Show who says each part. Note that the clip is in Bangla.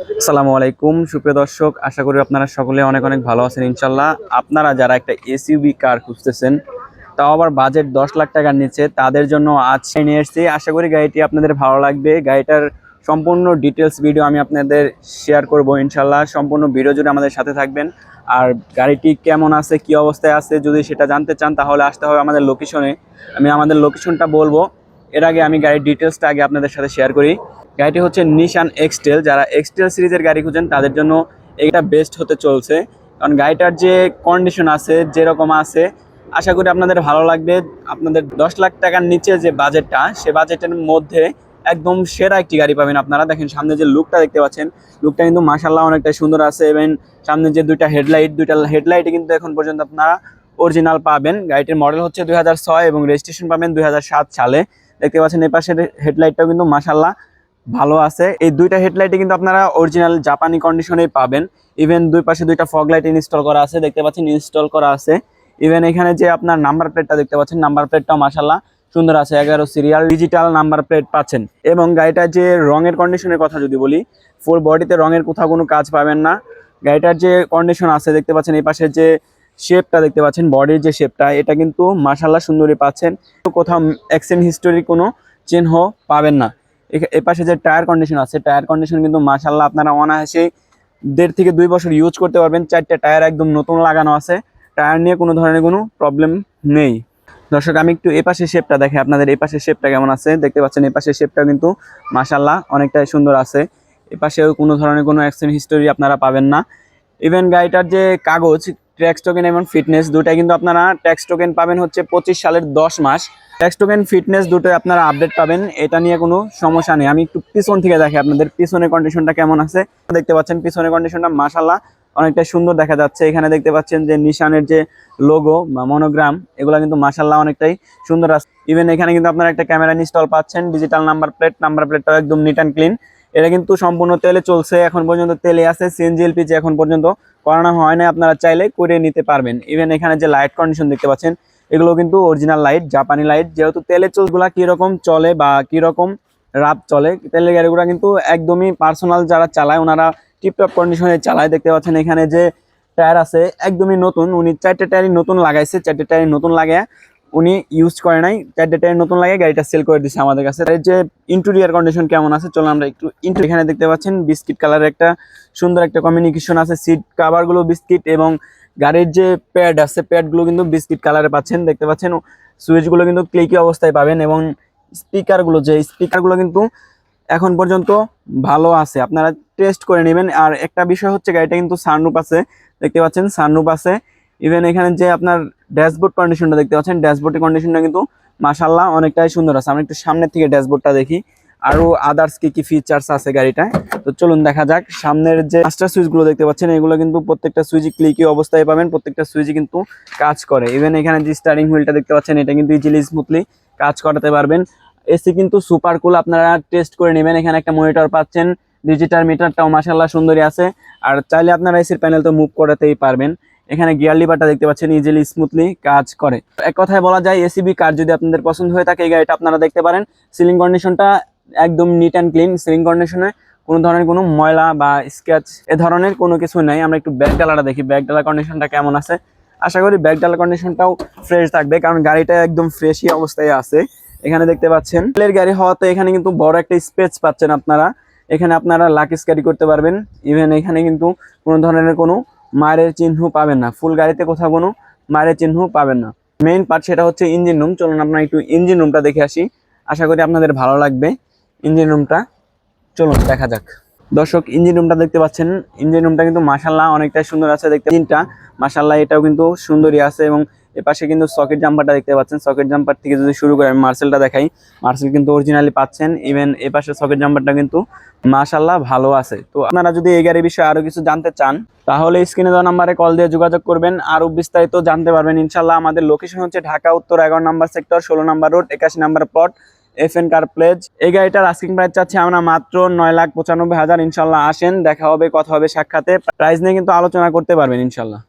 Speaker 1: আসসালামু আলাইকুম সুপ্রিয় দর্শক, আশা করি আপনারা সকলে অনেক অনেক ভালো আছেন ইনশাল্লাহ। আপনারা যারা একটা এসইউভি কার খুঁজতেছেন, তাও আবার বাজেট 10 লাখ টাকার নিচে, তাদের জন্য আজকে নিয়ে এসেছি। আশা করি গাড়িটি আপনাদের ভালো লাগবে। গাড়িটার সম্পূর্ণ ডিটেলস ভিডিও আমি আপনাদের শেয়ার করব ইনশাল্লাহ। সম্পূর্ণ ভিডিও জুড়ে আমাদের সাথে থাকবেন। আর গাড়িটি কেমন আছে, কি অবস্থায় আছে, যদি সেটা জানতে চান তাহলে আসতে হবে আমাদের লোকেশনে। আমি আমাদের লোকেশনটা বলবো। এর আগে আমি গাড়ির ডিটেলসটা আগে আপনাদের সাথে শেয়ার করি। গাড়িটি হচ্ছে নিশান এক্সটেল। যারা এক্সটেল সিরিজের গাড়ি খুঁজেন তাদের জন্য এটা বেস্ট হতে চলছে, কারণ গাড়িটার যে কন্ডিশন আছে, যেরকম আছে, আশা করি আপনাদের ভালো লাগবে। আপনাদের 10 লাখ টাকার নিচে যে বাজেটটা, সে বাজেটের মধ্যে একদম সেরা একটি গাড়ি পাবেন আপনারা। দেখেন সামনে যে লুকটা দেখতে পাচ্ছেন, লুকটা কিন্তু মাশাআল্লাহ অনেকটা সুন্দর আছে। এবং সামনে যে দুইটা হেডলাইটে কিন্তু এখন পর্যন্ত আপনারা অরিজিনাল পাবেন। গাড়িটির মডেল হচ্ছে 2006 এবং রেজিস্ট্রেশন পাবেন 2007 সালে। দেখতে পাচ্ছেন এই পাশের হেডলাইটটাও কিন্তু মাশাআল্লাহ ভালো আছে। এই দুইটা হেডলাইটে কিন্তু আপনারা অরিজিনাল জাপানি কন্ডিশনেই পাবেন। ইভেন দুই পাশে দুইটা ফগ লাইট ইনস্টল করা আছে, দেখতে পাচ্ছেন ইনস্টল করা আছে। ইভেন এখানে যে আপনার নাম্বার প্লেটটা দেখতে পাচ্ছেন, নাম্বার প্লেটটাও মাশাআল্লাহ সুন্দর আছে। 11 সিরিয়াল ডিজিটাল নাম্বার প্লেট পাচ্ছেন। এবং গাড়িটার যে রঙের কন্ডিশনের কথা যদি বলি, ফুল বডিতে রঙের কোথাও কোনো কাজ পাবেন না। গাড়িটার যে কন্ডিশন আছে দেখতে পাচ্ছেন, এই পাশের যে শেপটা দেখতে পাচ্ছেন, বডির যে শেপটা, এটা কিন্তু মাশাআল্লাহ সুন্দরই পাচ্ছেন। কোথাও অ্যাক্সিডেন্ট হিস্টোরি কোনো চিহ্ন পাবেন না। এপাশে যে টায়ার কন্ডিশন আছে, টায়ার কন্ডিশন কিন্তু মাশাআল্লাহ আপনারা অনায়াসে 1.5 থেকে 2 বছর ইউজ করতে পারবেন। 4টা টায়ার একদম নতুন লাগানো আছে। টায়ার নিয়ে কোনো ধরনের কোনো প্রবলেম নেই। দর্শক, আমি একটু এপাশে শেপটা দেখে আপনাদের। এপাশে শেপটা কেমন আছে দেখতে পাচ্ছেন, এপাশে শেপটা কিন্তু মাশাআল্লাহ অনেকটাই সুন্দর আছে। এপাশেও কোনো ধরনের কোনো অ্যাক্সিডেন্ট হিস্টোরি আপনারা পাবেন না। ইভেন গাড়িটার যে কাগজ, ট্যাক্স টোকেন এবং ফিটনেস দুটাই কিন্তু আপনারা ট্যাক্স টোকেন পাবেন হচ্ছে 25 সালের 10 মাস। ট্যাক্স টোকেন ফিটনেস দুটোই আপনারা আপডেট পাবেন, এটা নিয়ে কোনো সমস্যা নেই। আমি একটু পিছন থেকে দেখি আপনাদের পিছনের কন্ডিশনটা কেমন আছে। দেখতে পাচ্ছেন পিছনের কন্ডিশনটা মাশাআল্লাহ অনেকটা সুন্দর দেখা যাচ্ছে। এখানে দেখতে পাচ্ছেন যে নিশানের যে লোগো বা মনোগ্রাম, এগুলো কিন্তু মাশাআল্লাহ অনেকটাই সুন্দর আছে। ইভেন এখানে কিন্তু আপনারা একটা ক্যামেরা ইনস্টল পাচ্ছেন, ডিজিটাল নাম্বার প্লেটটাও একদম নিট অ্যান্ড ক্লিন। এটা কিন্তু সম্পূর্ণ তেলে চলছে, এখন পর্যন্ত তেলে আছে। সিএনজি এলপিজি এখন পর্যন্ত করানো হয় না, আপনারা চাইলে করে নিতে পারবেন। ইভেন এখানে যে লাইট কন্ডিশন দেখতে পাচ্ছেন, এগুলো কিন্তু অরিজিনাল লাইট, জাপানি লাইট। যেহেতু তেলের চোলগুলা কিরকম চলে বা কিরকম রাত চলে, তেলের গাড়িগুলো কিন্তু একদমই পার্সোনাল যারা চালায় ওনারা টিপটপ কন্ডিশনে চালায়। দেখতে পাচ্ছেন এখানে যে টায়ার আছে একদমই নতুন, উনি 4টে টায়ারই নতুন লাগাইছে। 4টে টায়ারই নতুন লাগায় উনি ইউজ করে নাই, 4টে টায়ার নতুন লাগে গাড়িটা সেল করে দিচ্ছে আমাদের কাছে। এর যে ইন্টেরিয়র কন্ডিশন কেমন আছে চলুন আমরা একটু এখানে দেখতে পাচ্ছেন বিস্কিট কালারের একটা সুন্দর একটা কমিউনিকেশন আছে। সিট কাভার গুলো বিস্কিট এবং গাড়ির যে প্যাড আছে, প্যাড গুলো কিন্তু বিস্কিট কালারে পাচ্ছেন। দেখতে পাচ্ছেন সুইচ গুলো কিন্তু ক্লিকি অবস্থায় পাবেন। এবং স্পিকার গুলো কিন্তু এখন পর্যন্ত ভালো আছে, আপনারা টেস্ট করে নেবেন। আর একটা বিষয় হচ্ছে গাড়িটা কিন্তু সানরুফ আছে, দেখতে পাচ্ছেন সানরুফ আছে। ইভেন এখানে যে আপনার ড্যাশবোর্ড কন্ডিশনটা দেখতে পাচ্ছেন, ড্যাশবোর্ডের কন্ডিশনটা কিন্তু মাশাআল্লাহ অনেকটাই সুন্দর আছে। আমরা একটু সামনের থেকে ড্যাশবোর্ডটা দেখি, আরো আদার্স কি কি ফিচার্স আছে গাড়িটায়, তো চলুন দেখা যাক। সামনের যে মাস্টার সুইচ গুলো দেখতে পাচ্ছেন, এগুলো কিন্তু প্রত্যেকটা সুইচই ক্লিকি অবস্থায় পাবেন, প্রত্যেকটা সুইচই কিন্তু কাজ করে। ইভেন এখানে যে স্টারিং হুইলটা দেখতে পাচ্ছেন, এটা কিন্তু ইজিলি স্মুথলি কাজ করাতে পারবেন। এসি কিন্তু সুপার কুল, আপনারা টেস্ট করে নেবেন। এখানে একটা মনিটর পাচ্ছেন, ডিজিটাল মিটারটাও মাশাআল্লাহ সুন্দরই আছে। আর চাইলে আপনারা এসির প্যানেল তো মুভ করাতেই পারবেন। এখানে গিয়ার লিভারটা দেখতে পাচ্ছেন ইজিলি স্মুথলি কাজ করে। এক কথায় বলা যায় এসিবি কার যদি আপনাদের পছন্দ হয়ে থাকে, এই গাড়িটা আপনারা দেখতে পারেন। সিলিং কন্ডিশনটা একদম নিট অ্যান্ড ক্লিন। সিলিং কন্ডিশনে কোনো ধরনের কোনো ময়লা বা স্ক্র্যাচ এ ধরনের কোনো কিছু নাই। আমরা একটু ব্যাক ডালাটা দেখি, ব্যাক ডালা কন্ডিশনটা কেমন আছে। আশা করি ব্যাক ডালা কন্ডিশনটাও ফ্রেশ থাকবে, কারণ গাড়িটা একদম ফ্রেশই অবস্থায় আছে। এখানে দেখতে পাচ্ছেন তেলের গাড়ি হওয়াতে এখানে কিন্তু বড় একটা স্পেস পাচ্ছেন আপনারা। এখানে আপনারা লাকিস ক্যারি করতে পারবেন। ইভেন এখানে কিন্তু কোনো ধরনের কোনো মায়ের চিহ্ন পাবেন না, ফুল গাড়িতে কোথাও কোনো মায়ের চিহ্ন পাবেন না। মেইন পার্ট সেটা হচ্ছে ইঞ্জিন রুম। চলুন আমরা একটু ইঞ্জিন রুমটা দেখে আসি, আশা করি আপনাদের ভালো লাগবে ইঞ্জিন রুমটা। চলুন দেখা যাক। দর্শক, ইঞ্জিন রুমটা দেখতে পাচ্ছেন, ইঞ্জিন রুমটা কিন্তু মাশাআল্লাহ অনেকটাই সুন্দর আছে। দেখতে ইঞ্জিনটা মাশাআল্লাহ এটাও কিন্তু সুন্দরই আছে। এবং এপাশে কিন্তু সকেট জাম্পারটা দেখতে পাচ্ছেন। সকেট জাম্পার থেকে যদি শুরু করে আমি মার্সেলটা দেখাই, মার্সেল কিন্তু অরিজিনালি পাচ্ছেন। ইভেন এপাশে সকেট জাম্পারটা কিন্তু মাশাআল্লাহ ভালো আছে। তো আপনারা যদি এই গাড়ির বিষয়ে আরো কিছু জানতে চান, তাহলে স্ক্রিনে দেওয়া নাম্বারে কল দিয়ে যোগাযোগ করবেন, আরো বিস্তারিত জানতে পারবেন ইনশাআল্লাহ। আমাদের লোকেশন হচ্ছে ঢাকা উত্তর 11 নম্বর সেক্টর, 16 নম্বর রোড, 81 নম্বর প্লট, FN কার প্লেজ। এই গাড়িটার আস্কিং প্রাইস চাচ্ছি আমরা মাত্র 9,95,000। ইনশাআল্লাহ আসেন, দেখা হবে, কথা হবে সাক্ষাতে। প্রাইস নিয়ে কিন্তু আলোচনা করতে পারবেন ইনশাআল্লাহ।